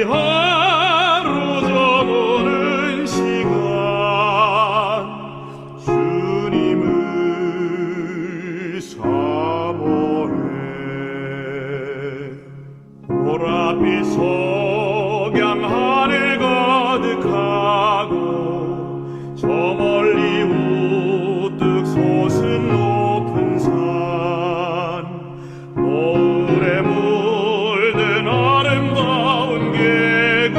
하루 저무는 시간 주님을 사모해. 보랏빛 석양 하늘 가득하고 저 멀리 우뚝 솟은 높은 산, 노을에 물든 아름다운 계곡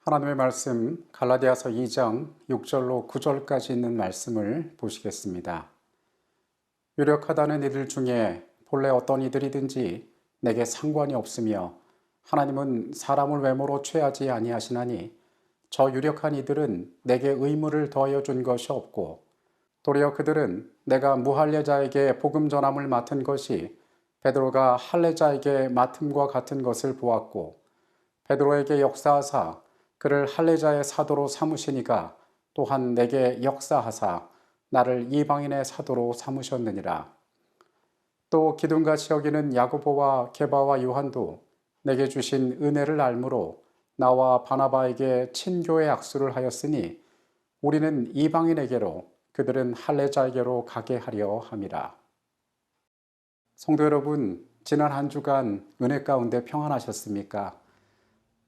하나님의 말씀 갈라디아서 2장 6절로 9절까지 있는 말씀을 보시겠습니다. 유력하다는 이들 중에 본래 어떤 이들이든지 내게 상관이 없으며 하나님은 사람을 외모로 취하지 아니하시나니 저 유력한 이들은 내게 의무를 더하여 준 것이 없고 도리어 그들은 내가 무할례자에게 복음 전함을 맡은 것이 베드로가 할례자에게 맡음과 같은 것을 보았고 베드로에게 역사하사 그를 할례자의 사도로 삼으시니가 또한 내게 역사하사 나를 이방인의 사도로 삼으셨느니라. 또 기둥같이 여기는 야고보와 게바와 요한도 내게 주신 은혜를 알므로 나와 바나바에게 친교의 악수를 하였으니 우리는 이방인에게로 그들은 할례자에게로 가게 하려 함이라. 성도 여러분, 지난 한 주간 은혜 가운데 평안하셨습니까?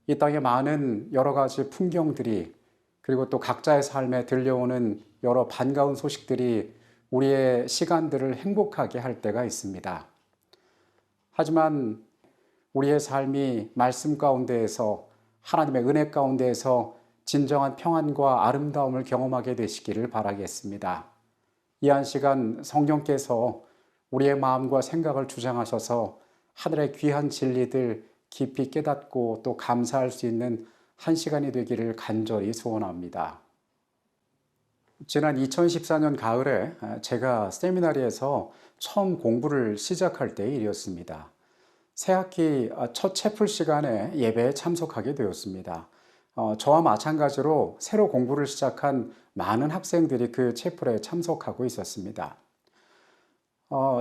이 땅에 많은 여러 가지 풍경들이 그리고 또 각자의 삶에 들려오는 여러 반가운 소식들이 우리의 시간들을 행복하게 할 때가 있습니다. 하지만 우리의 삶이 말씀 가운데에서 하나님의 은혜 가운데에서 진정한 평안과 아름다움을 경험하게 되시기를 바라겠습니다. 이 한 시간 성령께서 우리의 마음과 생각을 주장하셔서 하늘의 귀한 진리들 깊이 깨닫고 또 감사할 수 있는 한 시간이 되기를 간절히 소원합니다. 지난 2014년 가을에 제가 세미나리에서 처음 공부를 시작할 때의 일이었습니다. 새학기 첫 채플 시간에 예배에 참석하게 되었습니다. 저와 마찬가지로 새로 공부를 시작한 많은 학생들이 그 채플에 참석하고 있었습니다.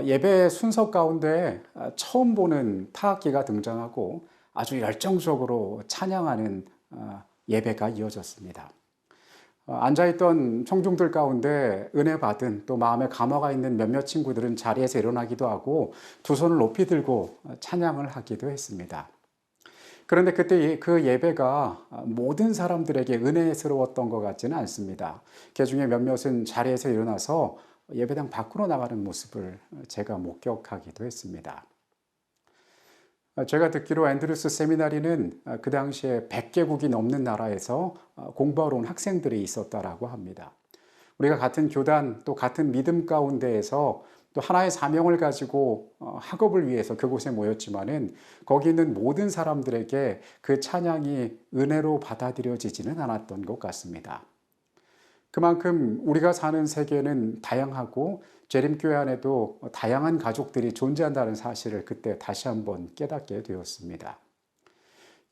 예배 순서 가운데 처음 보는 타악기가 등장하고 아주 열정적으로 찬양하는 예배가 이어졌습니다. 앉아있던 청중들 가운데 은혜 받은 또 마음에 감화가 있는 몇몇 친구들은 자리에서 일어나기도 하고 두 손을 높이 들고 찬양을 하기도 했습니다. 그런데 그때 그 예배가 모든 사람들에게 은혜스러웠던 것 같지는 않습니다. 그 중에 몇몇은 자리에서 일어나서 예배당 밖으로 나가는 모습을 제가 목격하기도 했습니다. 제가 듣기로 앤드루스 세미나리는 그 당시에 100개국이 넘는 나라에서 공부하러 온 학생들이 있었다라고 합니다. 우리가 같은 교단 또 같은 믿음 가운데에서 또 하나의 사명을 가지고 학업을 위해서 그곳에 모였지만은 거기 있는 모든 사람들에게 그 찬양이 은혜로 받아들여지지는 않았던 것 같습니다. 그만큼 우리가 사는 세계는 다양하고 재림교회 안에도 다양한 가족들이 존재한다는 사실을 그때 다시 한번 깨닫게 되었습니다.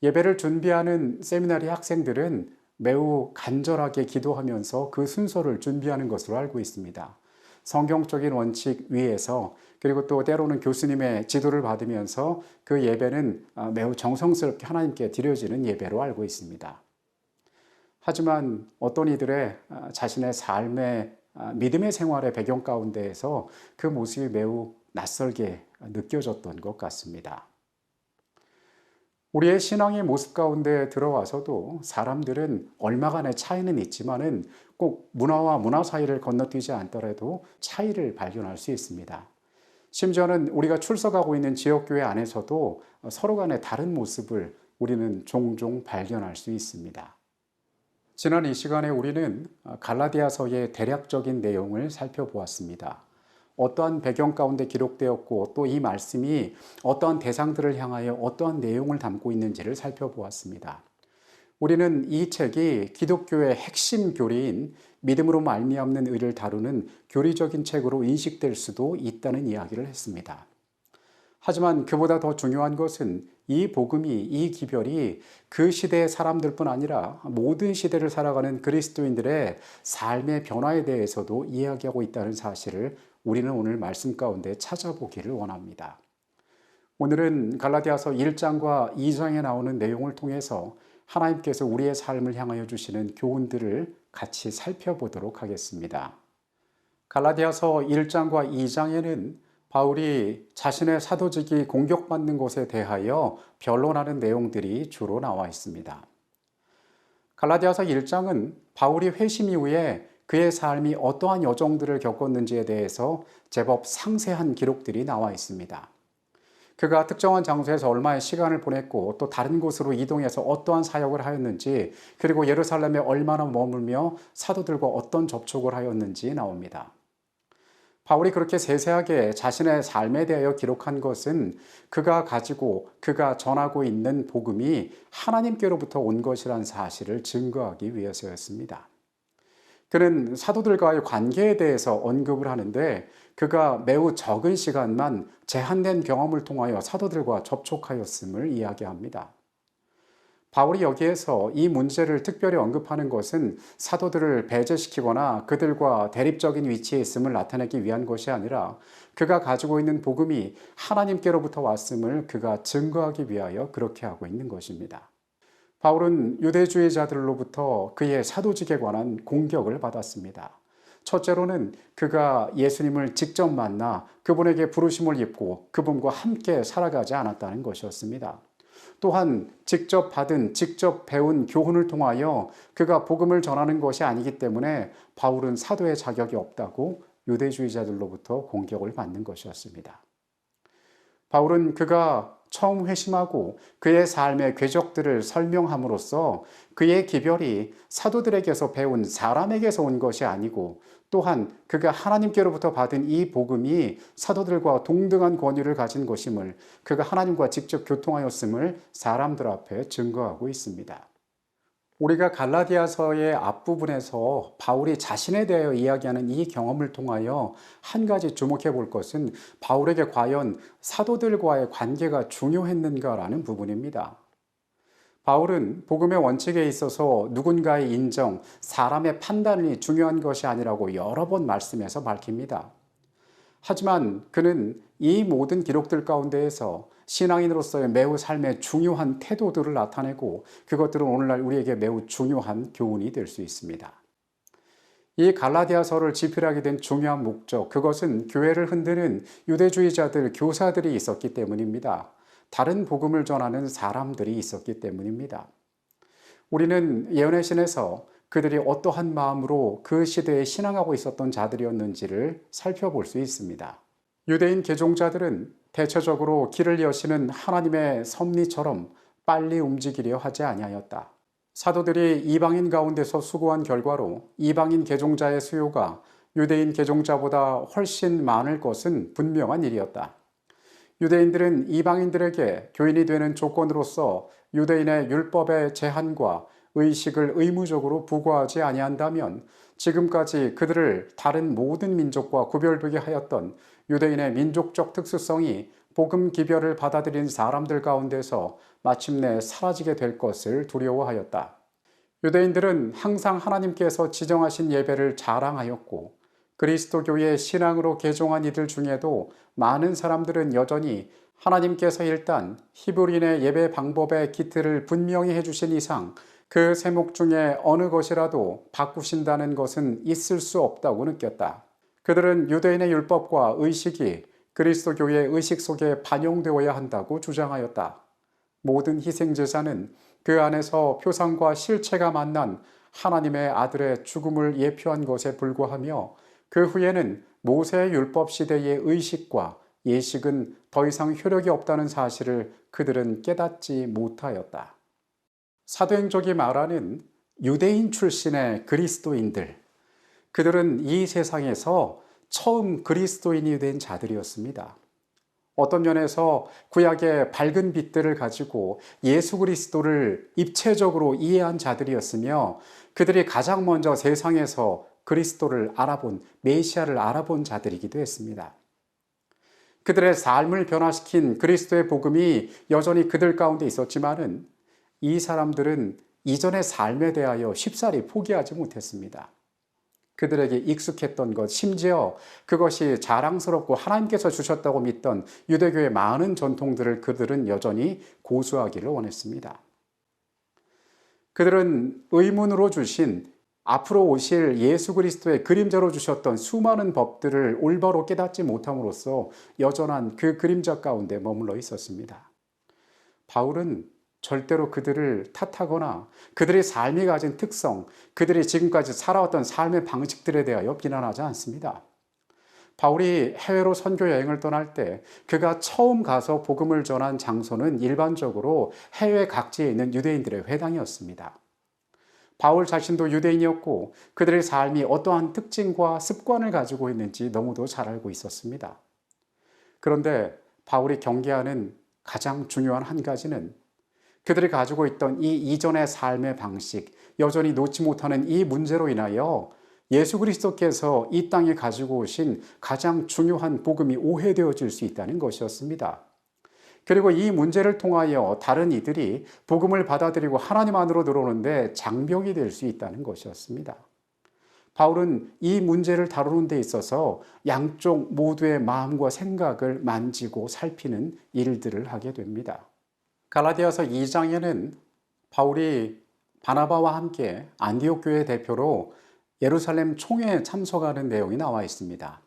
예배를 준비하는 세미나리 학생들은 매우 간절하게 기도하면서 그 순서를 준비하는 것으로 알고 있습니다. 성경적인 원칙 위에서 그리고 또 때로는 교수님의 지도를 받으면서 그 예배는 매우 정성스럽게 하나님께 드려지는 예배로 알고 있습니다. 하지만 어떤 이들의 자신의 삶의 믿음의 생활의 배경 가운데에서 그 모습이 매우 낯설게 느껴졌던 것 같습니다. 우리의 신앙의 모습 가운데 들어와서도 사람들은 얼마간의 차이는 있지만은 꼭 문화와 문화 사이를 건너뛰지 않더라도 차이를 발견할 수 있습니다. 심지어는 우리가 출석하고 있는 지역교회 안에서도 서로 간의 다른 모습을 우리는 종종 발견할 수 있습니다. 지난 이 시간에 우리는 갈라디아서의 대략적인 내용을 살펴보았습니다. 어떠한 배경 가운데 기록되었고 또 이 말씀이 어떠한 대상들을 향하여 어떠한 내용을 담고 있는지를 살펴보았습니다. 우리는 이 책이 기독교의 핵심 교리인 믿음으로 말미암는 의를 다루는 교리적인 책으로 인식될 수도 있다는 이야기를 했습니다. 하지만 그보다 더 중요한 것은 이 복음이, 이 기별이 그 시대의 사람들뿐 아니라 모든 시대를 살아가는 그리스도인들의 삶의 변화에 대해서도 이야기하고 있다는 사실을 우리는 오늘 말씀 가운데 찾아보기를 원합니다. 오늘은 갈라디아서 1장과 2장에 나오는 내용을 통해서 하나님께서 우리의 삶을 향하여 주시는 교훈들을 같이 살펴보도록 하겠습니다. 갈라디아서 1장과 2장에는 바울이 자신의 사도직이 공격받는 것에 대하여 변론하는 내용들이 주로 나와 있습니다. 갈라디아서 1장은 바울이 회심 이후에 그의 삶이 어떠한 여정들을 겪었는지에 대해서 제법 상세한 기록들이 나와 있습니다. 그가 특정한 장소에서 얼마의 시간을 보냈고 또 다른 곳으로 이동해서 어떠한 사역을 하였는지, 그리고 예루살렘에 얼마나 머물며 사도들과 어떤 접촉을 하였는지 나옵니다. 바울이 그렇게 세세하게 자신의 삶에 대하여 기록한 것은 그가 가지고 그가 전하고 있는 복음이 하나님께로부터 온 것이라는 사실을 증거하기 위해서였습니다. 그는 사도들과의 관계에 대해서 언급을 하는데 그가 매우 적은 시간만 제한된 경험을 통하여 사도들과 접촉하였음을 이야기합니다. 바울이 여기에서 이 문제를 특별히 언급하는 것은 사도들을 배제시키거나 그들과 대립적인 위치에 있음을 나타내기 위한 것이 아니라 그가 가지고 있는 복음이 하나님께로부터 왔음을 그가 증거하기 위하여 그렇게 하고 있는 것입니다. 바울은 유대주의자들로부터 그의 사도직에 관한 공격을 받았습니다. 첫째로는 그가 예수님을 직접 만나 그분에게 부르심을 입고 그분과 함께 살아가지 않았다는 것이었습니다. 또한 직접 배운 교훈을 통하여 그가 복음을 전하는 것이 아니기 때문에 바울은 사도의 자격이 없다고 유대주의자들로부터 공격을 받는 것이었습니다. 바울은 그가 처음 회심하고 그의 삶의 궤적들을 설명함으로써 그의 기별이 사도들에게서 배운 사람에게서 온 것이 아니고 또한 그가 하나님께로부터 받은 이 복음이 사도들과 동등한 권위를 가진 것임을, 그가 하나님과 직접 교통하였음을 사람들 앞에 증거하고 있습니다. 우리가 갈라디아서의 앞부분에서 바울이 자신에 대하여 이야기하는 이 경험을 통하여 한 가지 주목해 볼 것은 바울에게 과연 사도들과의 관계가 중요했는가라는 부분입니다. 바울은 복음의 원칙에 있어서 누군가의 인정, 사람의 판단이 중요한 것이 아니라고 여러 번 말씀해서 밝힙니다. 하지만 그는 이 모든 기록들 가운데에서 신앙인으로서의 매우 삶의 중요한 태도들을 나타내고 그것들은 오늘날 우리에게 매우 중요한 교훈이 될 수 있습니다. 이 갈라디아서를 집필하게 된 중요한 목적, 그것은 교회를 흔드는 유대주의자들, 교사들이 있었기 때문입니다. 다른 복음을 전하는 사람들이 있었기 때문입니다. 우리는 예언의 신에서 그들이 어떠한 마음으로 그 시대에 신앙하고 있었던 자들이었는지를 살펴볼 수 있습니다. 유대인 개종자들은 대체적으로 길을 여시는 하나님의 섭리처럼 빨리 움직이려 하지 아니하였다. 사도들이 이방인 가운데서 수고한 결과로 이방인 개종자의 수요가 유대인 개종자보다 훨씬 많을 것은 분명한 일이었다. 유대인들은 이방인들에게 교인이 되는 조건으로서 유대인의 율법의 제한과 의식을 의무적으로 부과하지 아니한다면 지금까지 그들을 다른 모든 민족과 구별되게 하였던 유대인의 민족적 특수성이 복음 기별을 받아들인 사람들 가운데서 마침내 사라지게 될 것을 두려워하였다. 유대인들은 항상 하나님께서 지정하신 예배를 자랑하였고 그리스도교의 신앙으로 개종한 이들 중에도 많은 사람들은 여전히 하나님께서 일단 히브리인의 예배 방법의 기틀을 분명히 해주신 이상 그 세목 중에 어느 것이라도 바꾸신다는 것은 있을 수 없다고 느꼈다. 그들은 유대인의 율법과 의식이 그리스도교의 의식 속에 반영되어야 한다고 주장하였다. 모든 희생제사는 그 안에서 표상과 실체가 만난 하나님의 아들의 죽음을 예표한 것에 불과하며 그 후에는 모세의 율법 시대의 의식과 예식은 더 이상 효력이 없다는 사실을 그들은 깨닫지 못하였다. 사도행적이 말하는 유대인 출신의 그리스도인들, 그들은 이 세상에서 처음 그리스도인이 된 자들이었습니다. 어떤 면에서 구약의 밝은 빛들을 가지고 예수 그리스도를 입체적으로 이해한 자들이었으며 그들이 가장 먼저 세상에서 그리스도를 알아본, 메시아를 알아본 자들이기도 했습니다. 그들의 삶을 변화시킨 그리스도의 복음이 여전히 그들 가운데 있었지만은 이 사람들은 이전의 삶에 대하여 쉽사리 포기하지 못했습니다. 그들에게 익숙했던 것, 심지어 그것이 자랑스럽고 하나님께서 주셨다고 믿던 유대교의 많은 전통들을 그들은 여전히 고수하기를 원했습니다. 그들은 의문으로 주신 앞으로 오실 예수 그리스도의 그림자로 주셨던 수많은 법들을 올바로 깨닫지 못함으로써 여전한 그 그림자 가운데 머물러 있었습니다. 바울은 절대로 그들을 탓하거나 그들의 삶이 가진 특성, 그들이 지금까지 살아왔던 삶의 방식들에 대하여 비난하지 않습니다. 바울이 해외로 선교 여행을 떠날 때 그가 처음 가서 복음을 전한 장소는 일반적으로 해외 각지에 있는 유대인들의 회당이었습니다. 바울 자신도 유대인이었고 그들의 삶이 어떠한 특징과 습관을 가지고 있는지 너무도 잘 알고 있었습니다. 그런데 바울이 경계하는 가장 중요한 한 가지는 그들이 가지고 있던 이 이전의 삶의 방식, 여전히 놓지 못하는 이 문제로 인하여 예수 그리스도께서 이 땅에 가지고 오신 가장 중요한 복음이 오해되어질 수 있다는 것이었습니다. 그리고 이 문제를 통하여 다른 이들이 복음을 받아들이고 하나님 안으로 들어오는데 장벽이 될 수 있다는 것이었습니다. 바울은 이 문제를 다루는 데 있어서 양쪽 모두의 마음과 생각을 만지고 살피는 일들을 하게 됩니다. 갈라디아서 2장에는 바울이 바나바와 함께 안디옥 교회 대표로 예루살렘 총회에 참석하는 내용이 나와 있습니다.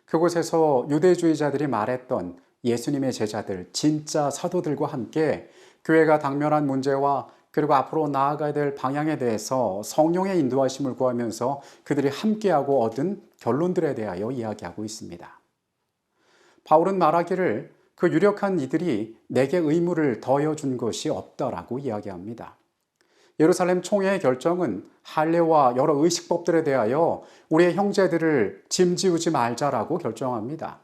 그곳에서 유대주의자들이 말했던 예수님의 제자들, 진짜 사도들과 함께 교회가 당면한 문제와 그리고 앞으로 나아가야 될 방향에 대해서 성령의 인도하심을 구하면서 그들이 함께하고 얻은 결론들에 대하여 이야기하고 있습니다. 바울은 말하기를 그 유력한 이들이 내게 의무를 더해준 것이 없다라고 이야기합니다. 예루살렘 총회의 결정은 할례와 여러 의식법들에 대하여 우리의 형제들을 짐지우지 말자라고 결정합니다.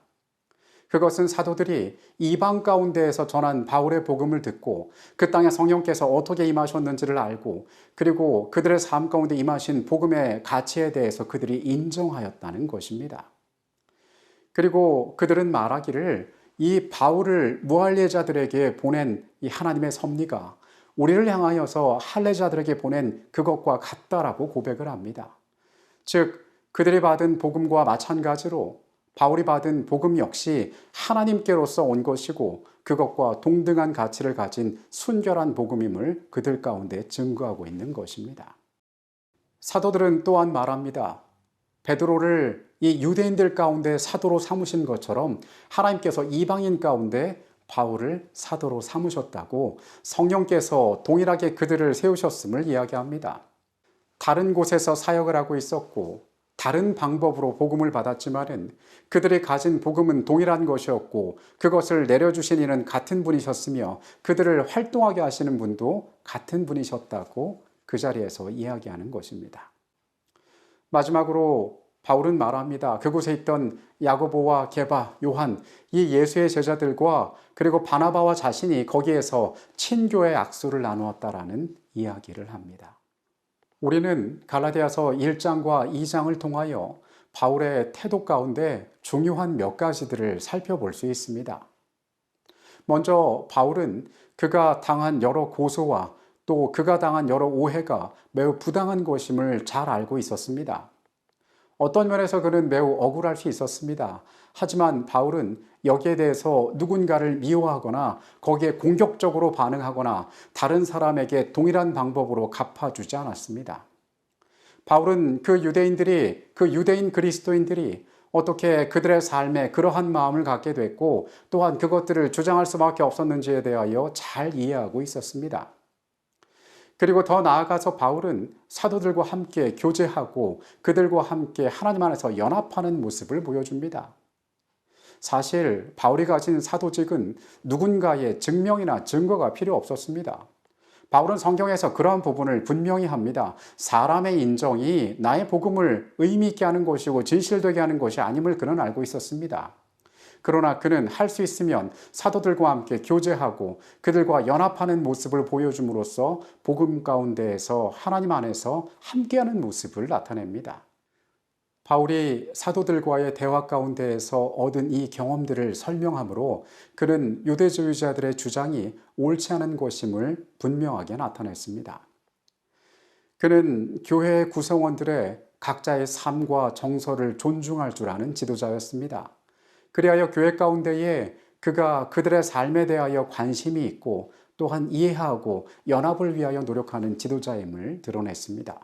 그것은 사도들이 이방 가운데에서 전한 바울의 복음을 듣고 그 땅에 성령께서 어떻게 임하셨는지를 알고 그리고 그들의 삶 가운데 임하신 복음의 가치에 대해서 그들이 인정하였다는 것입니다. 그리고 그들은 말하기를 이 바울을 무할례자들에게 보낸 이 하나님의 섭리가 우리를 향하여서 할례자들에게 보낸 그것과 같다라고 고백을 합니다. 즉 그들이 받은 복음과 마찬가지로 바울이 받은 복음 역시 하나님께로서 온 것이고 그것과 동등한 가치를 가진 순결한 복음임을 그들 가운데 증거하고 있는 것입니다. 사도들은 또한 말합니다. 베드로를 이 유대인들 가운데 사도로 삼으신 것처럼 하나님께서 이방인 가운데 바울을 사도로 삼으셨다고 성령께서 동일하게 그들을 세우셨음을 이야기합니다. 다른 곳에서 사역을 하고 있었고 다른 방법으로 복음을 받았지만은 그들이 가진 복음은 동일한 것이었고 그것을 내려주신 이는 같은 분이셨으며 그들을 활동하게 하시는 분도 같은 분이셨다고 그 자리에서 이야기하는 것입니다. 마지막으로 바울은 말합니다. 그곳에 있던 야고보와 게바, 요한, 이 예수의 제자들과 그리고 바나바와 자신이 거기에서 친교의 악수를 나누었다라는 이야기를 합니다. 우리는 갈라디아서 1장과 2장을 통하여 바울의 태도 가운데 중요한 몇 가지들을 살펴볼 수 있습니다. 먼저 바울은 그가 당한 여러 고소와 또 그가 당한 여러 오해가 매우 부당한 것임을 잘 알고 있었습니다. 어떤 면에서 그는 매우 억울할 수 있었습니다. 하지만 바울은 여기에 대해서 누군가를 미워하거나 거기에 공격적으로 반응하거나 다른 사람에게 동일한 방법으로 갚아주지 않았습니다. 바울은 그 유대인 그리스도인들이 어떻게 그들의 삶에 그러한 마음을 갖게 됐고 또한 그것들을 주장할 수밖에 없었는지에 대하여 잘 이해하고 있었습니다. 그리고 더 나아가서 바울은 사도들과 함께 교제하고 그들과 함께 하나님 안에서 연합하는 모습을 보여줍니다. 사실 바울이 가진 사도직은 누군가의 증명이나 증거가 필요 없었습니다. 바울은 성경에서 그러한 부분을 분명히 합니다. 사람의 인정이 나의 복음을 의미 있게 하는 것이고 진실되게 하는 것이 아님을 그는 알고 있었습니다. 그러나 그는 할 수 있으면 사도들과 함께 교제하고 그들과 연합하는 모습을 보여줌으로써 복음 가운데에서 하나님 안에서 함께하는 모습을 나타냅니다. 바울이 사도들과의 대화 가운데에서 얻은 이 경험들을 설명하므로 그는 유대주의자들의 주장이 옳지 않은 것임을 분명하게 나타냈습니다. 그는 교회의 구성원들의 각자의 삶과 정서를 존중할 줄 아는 지도자였습니다. 그리하여 교회 가운데에 그가 그들의 삶에 대하여 관심이 있고 또한 이해하고 연합을 위하여 노력하는 지도자임을 드러냈습니다.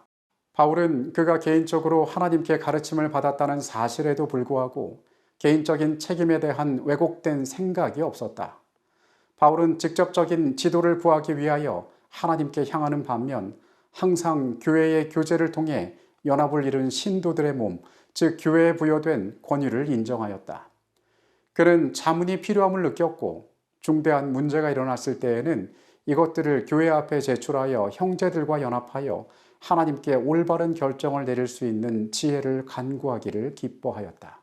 바울은 그가 개인적으로 하나님께 가르침을 받았다는 사실에도 불구하고 개인적인 책임에 대한 왜곡된 생각이 없었다. 바울은 직접적인 지도를 구하기 위하여 하나님께 향하는 반면 항상 교회의 교제를 통해 연합을 이룬 신도들의 몸, 즉 교회에 부여된 권위를 인정하였다. 그는 자문이 필요함을 느꼈고 중대한 문제가 일어났을 때에는 이것들을 교회 앞에 제출하여 형제들과 연합하여 하나님께 올바른 결정을 내릴 수 있는 지혜를 간구하기를 기뻐하였다.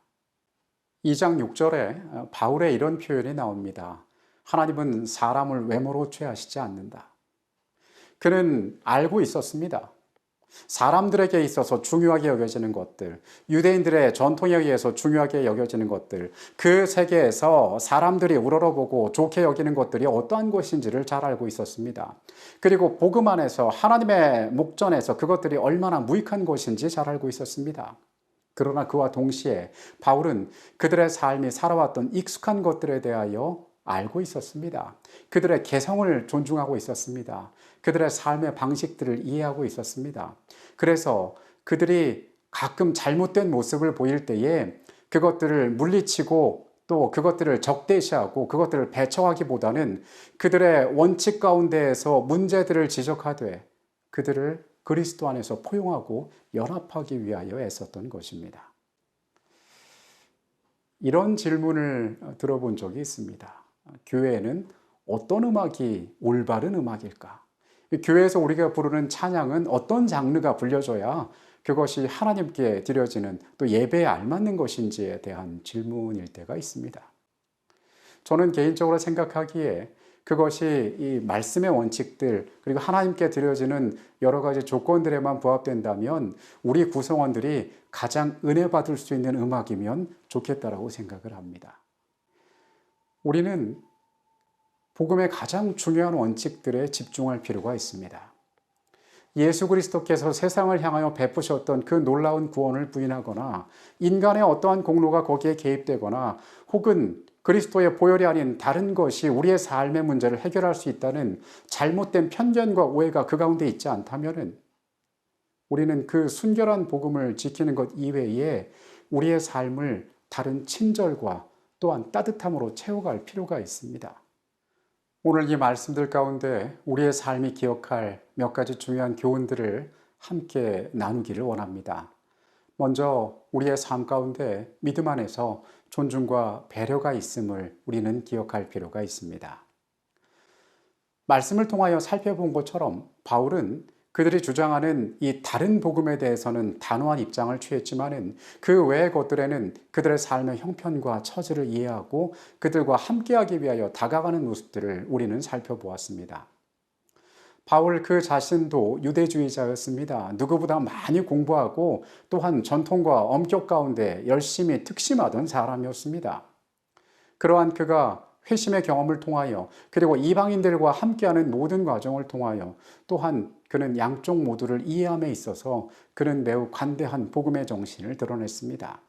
2장 6절에 바울의 이런 표현이 나옵니다. 하나님은 사람을 외모로 취하시지 않는다. 그는 알고 있었습니다. 사람들에게 있어서 중요하게 여겨지는 것들, 유대인들의 전통에 의해서 중요하게 여겨지는 것들, 그 세계에서 사람들이 우러러보고 좋게 여기는 것들이 어떠한 것인지를 잘 알고 있었습니다. 그리고 복음 안에서 하나님의 목전에서 그것들이 얼마나 무익한 것인지 잘 알고 있었습니다. 그러나 그와 동시에 바울은 그들의 삶이 살아왔던 익숙한 것들에 대하여 알고 있었습니다. 그들의 개성을 존중하고 있었습니다. 그들의 삶의 방식들을 이해하고 있었습니다. 그래서 그들이 가끔 잘못된 모습을 보일 때에 그것들을 물리치고 또 그것들을 적대시하고 그것들을 배척하기보다는 그들의 원칙 가운데에서 문제들을 지적하되 그들을 그리스도 안에서 포용하고 연합하기 위하여 애썼던 것입니다. 이런 질문을 들어본 적이 있습니다. 교회에는 어떤 음악이 올바른 음악일까? 교회에서 우리가 부르는 찬양은 어떤 장르가 불려져야 그것이 하나님께 드려지는 또 예배에 알맞는 것인지에 대한 질문일 때가 있습니다. 저는 개인적으로 생각하기에 그것이 이 말씀의 원칙들 그리고 하나님께 드려지는 여러 가지 조건들에만 부합된다면 우리 구성원들이 가장 은혜 받을 수 있는 음악이면 좋겠다라고 생각을 합니다. 우리는 복음의 가장 중요한 원칙들에 집중할 필요가 있습니다. 예수 그리스도께서 세상을 향하여 베푸셨던 그 놀라운 구원을 부인하거나 인간의 어떠한 공로가 거기에 개입되거나 혹은 그리스도의 보혈이 아닌 다른 것이 우리의 삶의 문제를 해결할 수 있다는 잘못된 편견과 오해가 그 가운데 있지 않다면 우리는 그 순결한 복음을 지키는 것 이외에 우리의 삶을 다른 친절과 또한 따뜻함으로 채워갈 필요가 있습니다. 오늘 이 말씀들 가운데 우리의 삶이 기억할 몇 가지 중요한 교훈들을 함께 나누기를 원합니다. 먼저 우리의 삶 가운데 믿음 안에서 존중과 배려가 있음을 우리는 기억할 필요가 있습니다. 말씀을 통하여 살펴본 것처럼 바울은 그들이 주장하는 이 다른 복음에 대해서는 단호한 입장을 취했지만은 그 외의 것들에는 그들의 삶의 형편과 처지를 이해하고 그들과 함께하기 위하여 다가가는 모습들을 우리는 살펴보았습니다. 바울 그 자신도 유대주의자였습니다. 누구보다 많이 공부하고 또한 전통과 엄격 가운데 열심히 특심하던 사람이었습니다. 그러한 그가 회심의 경험을 통하여 그리고 이방인들과 함께하는 모든 과정을 통하여 또한 그는 양쪽 모두를 이해함에 있어서 그는 매우 관대한 복음의 정신을 드러냈습니다.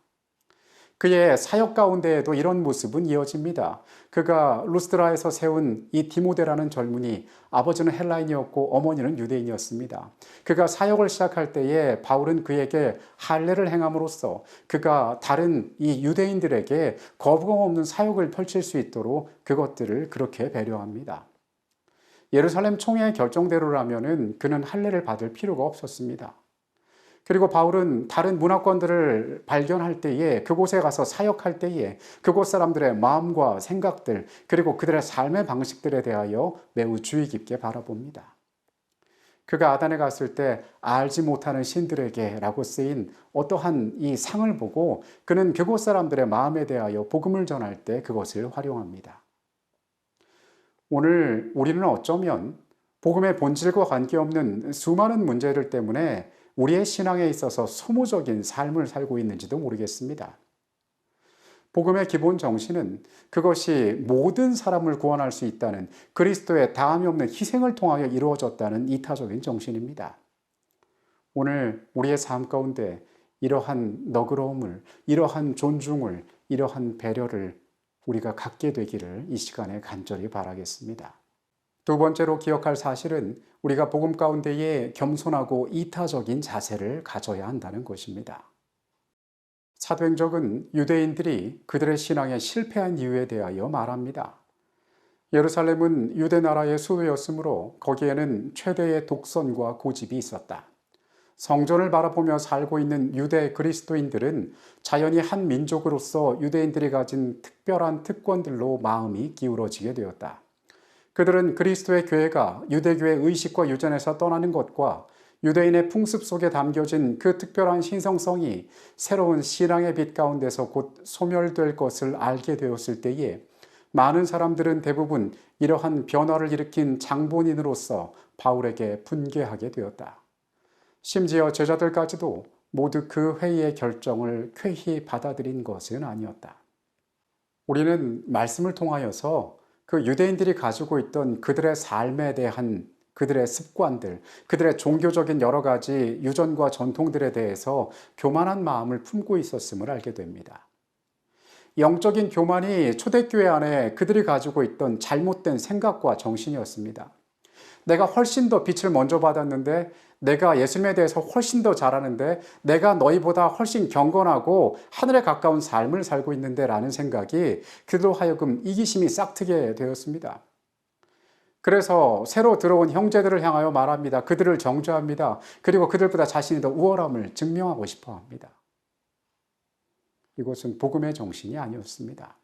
그의 사역 가운데에도 이런 모습은 이어집니다. 그가 루스드라에서 세운 이 디모데라는 젊은이, 아버지는 헬라인이었고 어머니는 유대인이었습니다. 그가 사역을 시작할 때에 바울은 그에게 할례를 행함으로써 그가 다른 이 유대인들에게 거부감 없는 사역을 펼칠 수 있도록 그것들을 그렇게 배려합니다. 예루살렘 총회의 결정대로라면은 그는 할례를 받을 필요가 없었습니다. 그리고 바울은 다른 문화권들을 발견할 때에 그곳에 가서 사역할 때에 그곳 사람들의 마음과 생각들 그리고 그들의 삶의 방식들에 대하여 매우 주의 깊게 바라봅니다. 그가 아단에 갔을 때 알지 못하는 신들에게 라고 쓰인 어떠한 이 상을 보고 그는 그곳 사람들의 마음에 대하여 복음을 전할 때 그것을 활용합니다. 오늘 우리는 어쩌면 복음의 본질과 관계없는 수많은 문제들 때문에 우리의 신앙에 있어서 소모적인 삶을 살고 있는지도 모르겠습니다. 복음의 기본 정신은 그것이 모든 사람을 구원할 수 있다는 그리스도의 다함이 없는 희생을 통하여 이루어졌다는 이타적인 정신입니다. 오늘 우리의 삶 가운데 이러한 너그러움을, 이러한 존중을, 이러한 배려를 우리가 갖게 되기를 이 시간에 간절히 바라겠습니다. 두 번째로 기억할 사실은 우리가 복음 가운데에 겸손하고 이타적인 자세를 가져야 한다는 것입니다. 사도행적은 유대인들이 그들의 신앙에 실패한 이유에 대하여 말합니다. 예루살렘은 유대 나라의 수도였으므로 거기에는 최대의 독선과 고집이 있었다. 성전을 바라보며 살고 있는 유대 그리스도인들은 자연히 한 민족으로서 유대인들이 가진 특별한 특권들로 마음이 기울어지게 되었다. 그들은 그리스도의 교회가 유대교의 의식과 유전에서 떠나는 것과 유대인의 풍습 속에 담겨진 그 특별한 신성성이 새로운 신앙의 빛 가운데서 곧 소멸될 것을 알게 되었을 때에 많은 사람들은 대부분 이러한 변화를 일으킨 장본인으로서 바울에게 분개하게 되었다. 심지어 제자들까지도 모두 그 회의의 결정을 쾌히 받아들인 것은 아니었다. 우리는 말씀을 통하여서 그 유대인들이 가지고 있던 그들의 삶에 대한 그들의 습관들, 그들의 종교적인 여러 가지 유전과 전통들에 대해서 교만한 마음을 품고 있었음을 알게 됩니다. 영적인 교만이 초대교회 안에 그들이 가지고 있던 잘못된 생각과 정신이었습니다. 내가 훨씬 더 빛을 먼저 받았는데, 내가 예수님에 대해서 훨씬 더 잘하는데, 내가 너희보다 훨씬 경건하고 하늘에 가까운 삶을 살고 있는데 라는 생각이 그들로 하여금 이기심이 싹트게 되었습니다. 그래서 새로 들어온 형제들을 향하여 말합니다. 그들을 정죄합니다. 그리고 그들보다 자신이 더 우월함을 증명하고 싶어 합니다. 이것은 복음의 정신이 아니었습니다.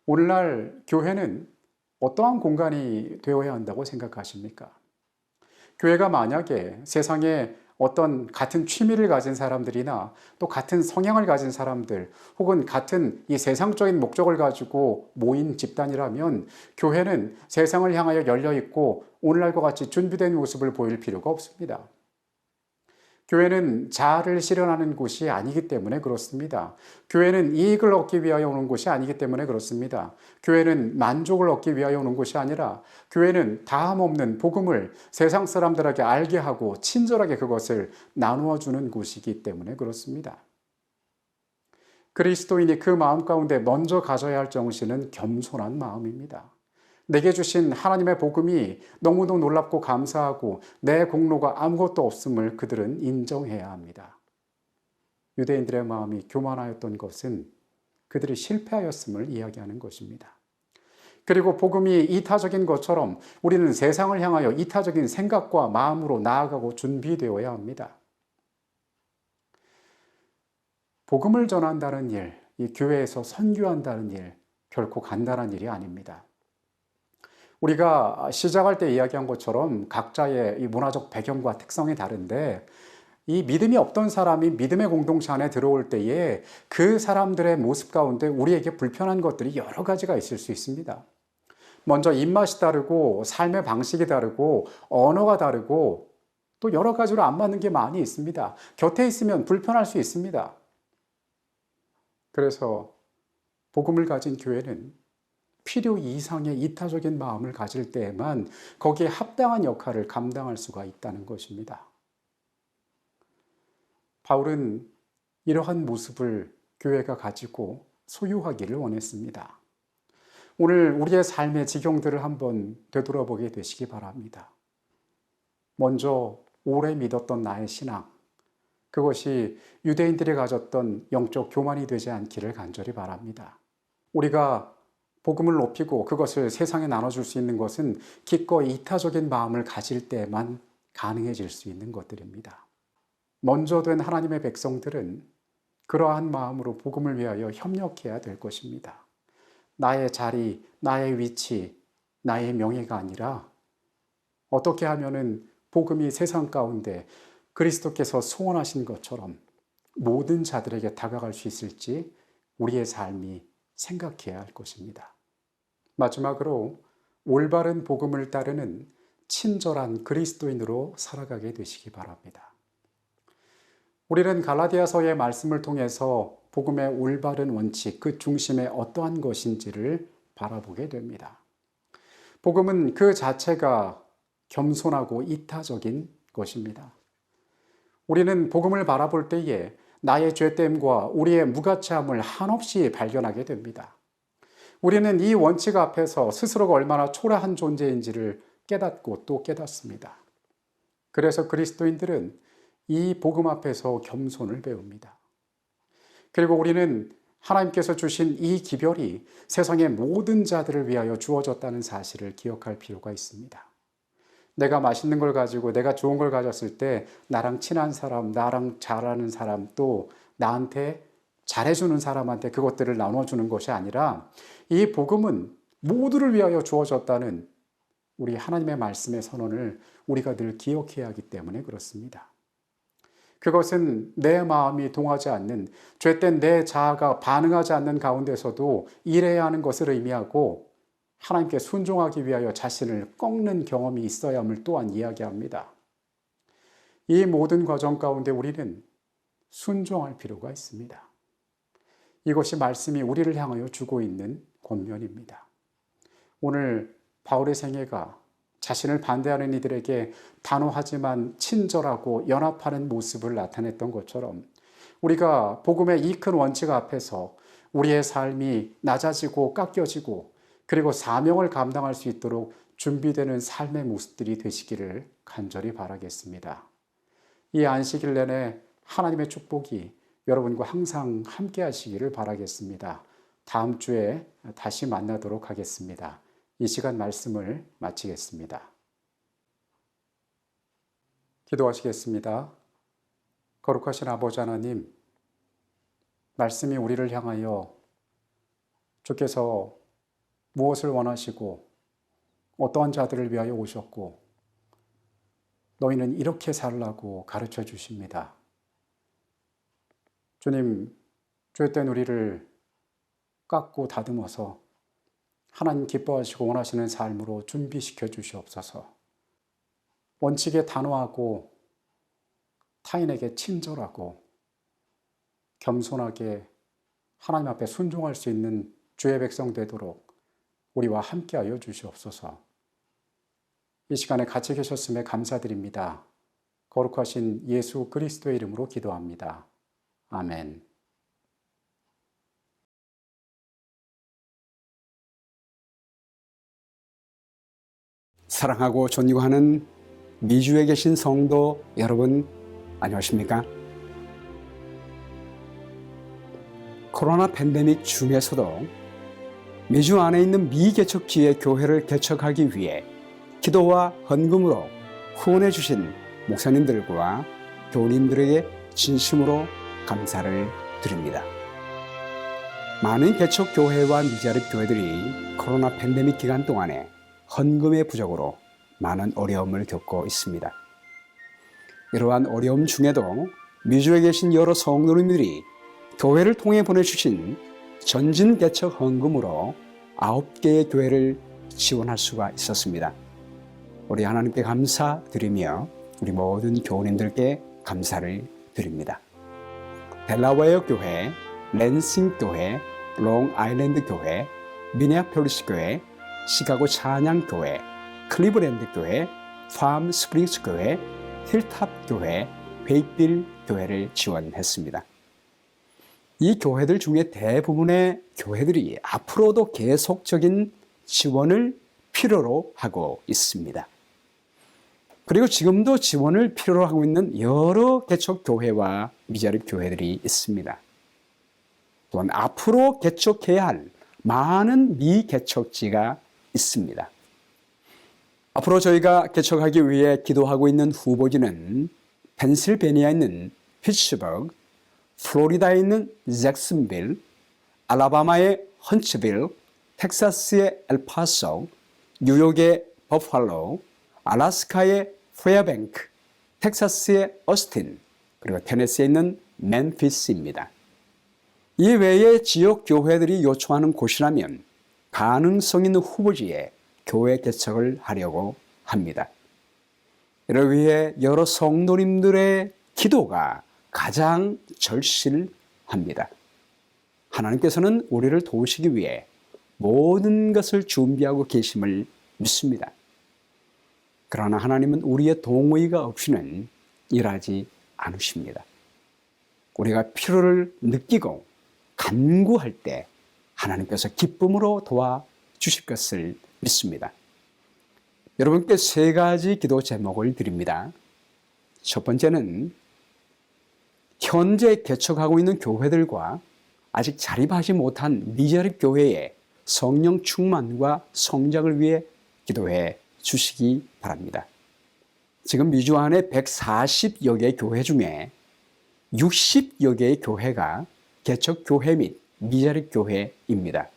오늘날 교회는 어떠한 공간이 되어야 한다고 생각하십니까? 교회가 만약에 세상에 어떤 같은 취미를 가진 사람들이나 또 같은 성향을 가진 사람들 혹은 같은 이 세상적인 목적을 가지고 모인 집단이라면 교회는 세상을 향하여 열려 있고 오늘날과 같이 준비된 모습을 보일 필요가 없습니다. 교회는 자아를 실현하는 곳이 아니기 때문에 그렇습니다. 교회는 이익을 얻기 위하여 오는 곳이 아니기 때문에 그렇습니다. 교회는 만족을 얻기 위하여 오는 곳이 아니라 교회는 다함 없는 복음을 세상 사람들에게 알게 하고 친절하게 그것을 나누어 주는 곳이기 때문에 그렇습니다. 그리스도인이 그 마음 가운데 먼저 가져야 할 정신은 겸손한 마음입니다. 내게 주신 하나님의 복음이 너무도 놀랍고 감사하고 내 공로가 아무것도 없음을 그들은 인정해야 합니다. 유대인들의 마음이 교만하였던 것은 그들이 실패하였음을 이야기하는 것입니다. 그리고 복음이 이타적인 것처럼 우리는 세상을 향하여 이타적인 생각과 마음으로 나아가고 준비되어야 합니다. 복음을 전한다는 일, 이 교회에서 선교한다는 일, 결코 간단한 일이 아닙니다. 우리가 시작할 때 이야기한 것처럼 각자의 이 문화적 배경과 특성이 다른데 이 믿음이 없던 사람이 믿음의 공동체 안에 들어올 때에 그 사람들의 모습 가운데 우리에게 불편한 것들이 여러 가지가 있을 수 있습니다. 먼저 입맛이 다르고 삶의 방식이 다르고 언어가 다르고 또 여러 가지로 안 맞는 게 많이 있습니다. 곁에 있으면 불편할 수 있습니다. 그래서 복음을 가진 교회는 필요 이상의 이타적인 마음을 가질 때에만 거기에 합당한 역할을 감당할 수가 있다는 것입니다. 바울은 이러한 모습을 교회가 가지고 소유하기를 원했습니다. 오늘 우리의 삶의 지경들을 한번 되돌아보게 되시기 바랍니다. 먼저 오래 믿었던 나의 신앙, 그것이 유대인들이 가졌던 영적 교만이 되지 않기를 간절히 바랍니다. 우리가 복음을 높이고 그것을 세상에 나눠줄 수 있는 것은 기꺼이 이타적인 마음을 가질 때만 가능해질 수 있는 것들입니다. 먼저 된 하나님의 백성들은 그러한 마음으로 복음을 위하여 협력해야 될 것입니다. 나의 자리, 나의 위치, 나의 명예가 아니라 어떻게 하면은 복음이 세상 가운데 그리스도께서 소원하신 것처럼 모든 자들에게 다가갈 수 있을지 우리의 삶이 생각해야 할 것입니다. 마지막으로 올바른 복음을 따르는 친절한 그리스도인으로 살아가게 되시기 바랍니다. 우리는 갈라디아서의 말씀을 통해서 복음의 올바른 원칙, 그 중심에 어떠한 것인지를 바라보게 됩니다. 복음은 그 자체가 겸손하고 이타적인 것입니다. 우리는 복음을 바라볼 때에 나의 죄됨과 우리의 무가치함을 한없이 발견하게 됩니다. 우리는 이 원칙 앞에서 스스로가 얼마나 초라한 존재인지를 깨닫고 또 깨닫습니다. 그래서 그리스도인들은 이 복음 앞에서 겸손을 배웁니다. 그리고 우리는 하나님께서 주신 이 기별이 세상의 모든 자들을 위하여 주어졌다는 사실을 기억할 필요가 있습니다. 내가 맛있는 걸 가지고 내가 좋은 걸 가졌을 때 나랑 친한 사람, 나랑 잘하는 사람, 또 나한테 잘해주는 사람한테 그것들을 나눠주는 것이 아니라 이 복음은 모두를 위하여 주어졌다는 우리 하나님의 말씀의 선언을 우리가 늘 기억해야 하기 때문에 그렇습니다. 그것은 내 마음이 동하지 않는, 죄된 내 자아가 반응하지 않는 가운데서도 일해야 하는 것을 의미하고 하나님께 순종하기 위하여 자신을 꺾는 경험이 있어야 함을 또한 이야기합니다. 이 모든 과정 가운데 우리는 순종할 필요가 있습니다. 이것이 말씀이 우리를 향하여 주고 있는 권면입니다. 오늘 바울의 생애가 자신을 반대하는 이들에게 단호하지만 친절하고 연합하는 모습을 나타냈던 것처럼 우리가 복음의 이 큰 원칙 앞에서 우리의 삶이 낮아지고 깎여지고 그리고 사명을 감당할 수 있도록 준비되는 삶의 모습들이 되시기를 간절히 바라겠습니다. 이 안식일 내내 하나님의 축복이 여러분과 항상 함께 하시기를 바라겠습니다. 다음 주에 다시 만나도록 하겠습니다. 이 시간 말씀을 마치겠습니다. 기도하시겠습니다. 거룩하신 아버지 하나님, 말씀이 우리를 향하여 주께서 무엇을 원하시고 어떠한 자들을 위하여 오셨고 너희는 이렇게 살라고 가르쳐 주십니다. 주님, 죄된 우리를 깎고 다듬어서 하나님 기뻐하시고 원하시는 삶으로 준비시켜 주시옵소서. 원칙에 단호하고 타인에게 친절하고 겸손하게 하나님 앞에 순종할 수 있는 주의 백성 되도록 우리와 함께하여 주시옵소서. 이 시간에 같이 계셨음에 감사드립니다. 거룩하신 예수 그리스도의 이름으로 기도합니다. 아멘. 사랑하고 존경하는 미주에 계신 성도 여러분, 안녕하십니까? 코로나 팬데믹 중에서도 미주 안에 있는 미개척지의 교회를 개척하기 위해 기도와 헌금으로 후원해 주신 목사님들과 교우님들에게 진심으로 감사를 드립니다. 많은 개척 교회와 미자립 교회들이 코로나 팬데믹 기간 동안에 헌금의 부족으로 많은 어려움을 겪고 있습니다. 이러한 어려움 중에도 미주에 계신 여러 성도님들이 교회를 통해 보내주신 전진 개척 헌금으로 9개의 교회를 지원할 수가 있었습니다. 우리 하나님께 감사드리며 우리 모든 교우님들께 감사를 드립니다. 델라웨어 교회, 랜싱 교회, 롱아일랜드 교회, 미네아폴리스 교회, 시카고 찬양 교회, 클리브랜드 교회, 팜 스프링스 교회, 힐탑 교회, 베이빌 교회를 지원했습니다. 이 교회들 중에 대부분의 교회들이 앞으로도 계속적인 지원을 필요로 하고 있습니다. 그리고 지금도 지원을 필요로 하고 있는 여러 개척 교회와 미자립 교회들이 있습니다. 또한 앞으로 개척해야 할 많은 미개척지가 있습니다. 앞으로 저희가 개척하기 위해 기도하고 있는 후보지는 펜실베니아에 있는 피츠버그, 플로리다에 있는 잭슨빌, 알라바마의 헌츠빌, 텍사스의 엘파소, 뉴욕의 버팔로, 알래스카의 페어뱅크, 텍사스의 어스틴, 그리고 테네시에 있는 멤피스입니다. 이 외에 지역 교회들이 요청하는 곳이라면 가능성 있는 후보지에 교회 개척을 하려고 합니다. 이를 위해 여러 성도님들의 기도가 가장 절실합니다. 하나님께서는 우리를 도우시기 위해 모든 것을 준비하고 계심을 믿습니다. 그러나 하나님은 우리의 동의가 없이는 일하지 않으십니다. 우리가 필요를 느끼고 간구할 때 하나님께서 기쁨으로 도와주실 것을 믿습니다. 여러분께 3가지 기도 제목을 드립니다. 첫 번째는 현재 개척하고 있는 교회들과 아직 자립하지 못한 미자립 교회의 성령 충만과 성장을 위해 기도해 주시기 바랍니다. 지금 미주 안에 140여 개의 교회 중에 60여 개의 교회가 개척교회 및 미자립 교회입니다.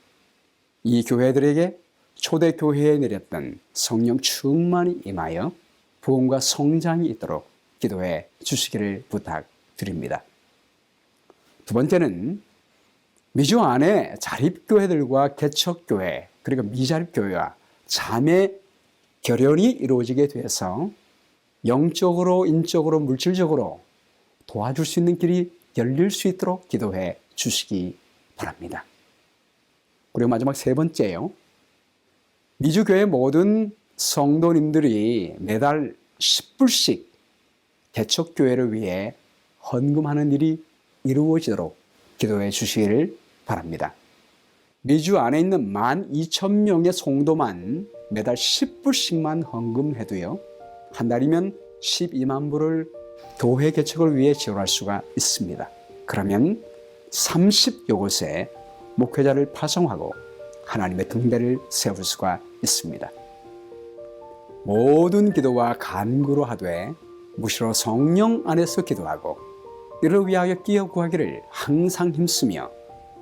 이 교회들에게 초대교회에 내렸던 성령 충만이 임하여 부흥과 성장이 있도록 기도해 주시기를 부탁드립니다. 두 번째는 미주 안에 자립교회들과 개척교회 그리고 미자립교회와 자매 결연이 이루어지게 돼서 영적으로, 인적으로, 물질적으로 도와줄 수 있는 길이 열릴 수 있도록 기도해 주시기 바랍니다. 그리고 마지막 세 번째요. 미주교회 모든 성도님들이 매달 10불씩 개척교회를 위해 헌금하는 일이 이루어지도록 기도해 주시기를 바랍니다. 미주 안에 있는 12,000명의 성도만 매달 10불씩만 헌금해도요, 한 달이면 12만 불을 교회 개척을 위해 지원할 수가 있습니다. 그러면 30여 곳에 목회자를 파송하고 하나님의 등대를 세울 수가 있습니다. 모든 기도와 간구로 하되 무시로 성령 안에서 기도하고 이를 위하여 끼어 구하기를 항상 힘쓰며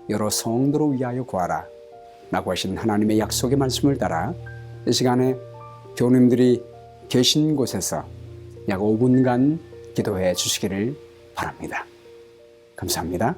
여러 성도를 위하여 구하라 라고 하신 하나님의 약속의 말씀을 따라 이 시간에 교우님들이 계신 곳에서 약 5분간 기도해 주시기를 바랍니다. 감사합니다.